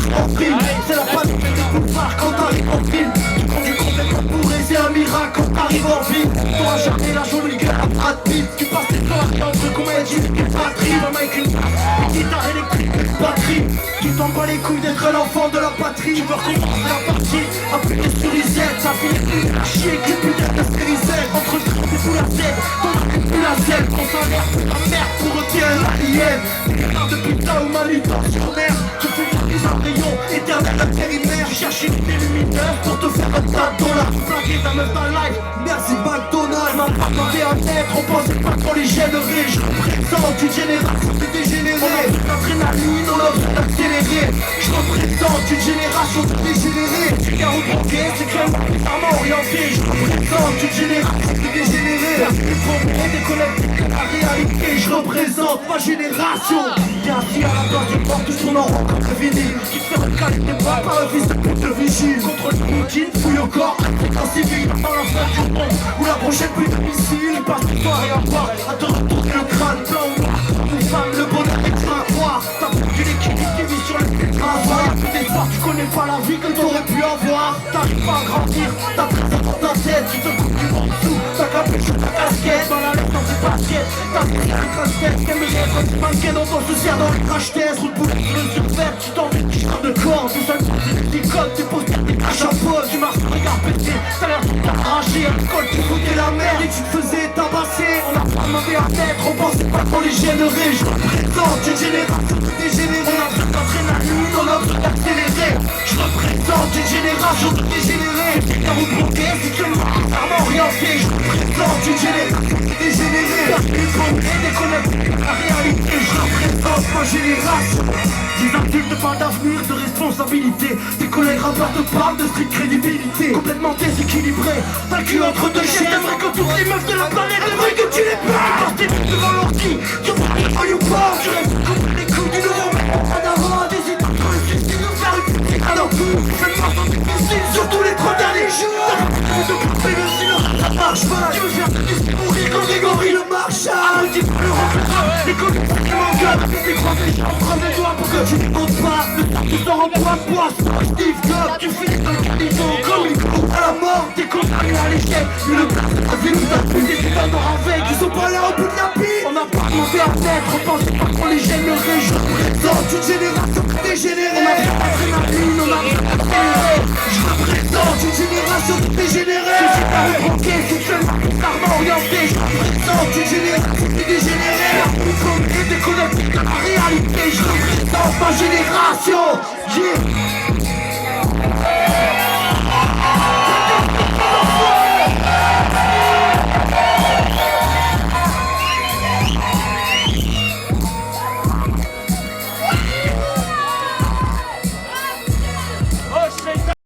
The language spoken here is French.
en prime. C'est la panne des boulevards quand t'arrives en film. Tu conduis complètement bourré, c'est un miracle quand t'arrives en ville. T'auras jamais la jolie gueule à Brad Pitt. Tu passes tes soirées entre comédie et patrie. Même avec une guitare électrique, une batterie. Tu t'en bats les couilles d'être l'enfant de la patrie. Tu veux recommencer la partie, appuyer sur les aides. Ça fait une chier qui peut être de série Z. Entre le truc et tout la Z, ton truc plus la Z. On s'enlève la merde pour retirer l'alien. De putain ou manutentionnaire. Je fais des embryons, éternel intérimaire. Tu cherches une idée lumineuse pour te faire un tas de dollars. Flaguer ta meuf dans live, merci McDonald's. M'a pas demandé à naître, on pensait pas qu'on les gênerait. Je représente une génération de dégénérés. On a plus d'adrénaline, on a besoin d'accélérer. Je représente une génération de dégénérés. Tu viens au banquet, c'est clairement bizarrement orienté. Je représente une génération de dégénérés. Il faut déconnecter la réalité. Je représente ma génération. Viens assis à la place du port, tout tourne en rond comme le vinyle. Qui te fait recaler tes bras par un fils de pute de vigile. Contrôle de routine, fouille au corps, un civil dans la fin du monde. Ou la prochaine pluie de missiles. Passe une soirée à boire, à te retourner le crâne blanc ou noir. Une femme, le bonheur est à voir. T'as perdu l'équilibre qui vit sur le rasoir. Y'a plus d'espoir, tu connais pas la vie que t'aurais pu avoir. T'arrives pas à grandir, t'as pris ça dans ta tête. Tu te coupes du monde dessous, t'as capuche sur ta casquette. Dans la lettre dans tes baskets, t'as pris un crash-test. T'aimerais être un mannequin dans ton soucière dans le crash-test. Route boule sur le survêt, tu t'en mets de corps. Tout seul, t'es codes, t'es posté, t'es crash à pause. Tu marches, regard pété, t'as l'air tout arraché. À l'école, tu foutais la merde et tu te faisais tabasser. On a pas demandé à naître, on pensait pas qu'on les gênerait. Je représente une génération de dégénérés. On a besoin d'adrénaline, on a besoin d'accélérer. Je représente une génération de dégénérés. Car vous bloquez, c'est que bizarrement orienté. Je représente une génération de dégénérés. Il faut déconnecter la réalité. Je représente ma génération. Des adultes pas d'avenir, de responsabilité. Tes collègues rappeurs te parlent de street crédibilité. Complètement déséquilibré, t'as le cul entre deux chaises. T'aimerais que toutes les meufs de la planète aimeraient que tu les parles. Tu passes tes buts devant l'ordi, tu vois les feuilles ou pas. Tu restes contre les couilles du nouveau mec. Pas d'avant, t'hésites entre le suicide ou faire une petite à l'entour. Fais-moi ton difficile, surtout les 3 derniers jours. T'as envie de couper le silence, ça marche pas. Tu veux faire des mourir comme Grégory le Marshal. Un petit peu le reflet, les copies qui m'engueulent. Tu crois que les gens prennent les doigts pour que tu les comptes pas. Tu sors en poids, Steve Club. Tu finis dans le caniveau comme une coupe à la mort. T'es condamné à l'échec, une place de ta vie nous a plus. Des putains de ravets qui sont pas là au bout de la pile. On n'a pas demandé à naître, on pensait pas qu'on les gênerait. Je représente une génération dégénérée. On a besoin d'adrénaline, on a besoin d'accélérer. Je représente une génération dégénérée. Je suis pas rebroqué, sexuellement bizarrement orienté. Je représente une génération dégénérée. Il faut déconnecter de la réalité. Je représente ma génération.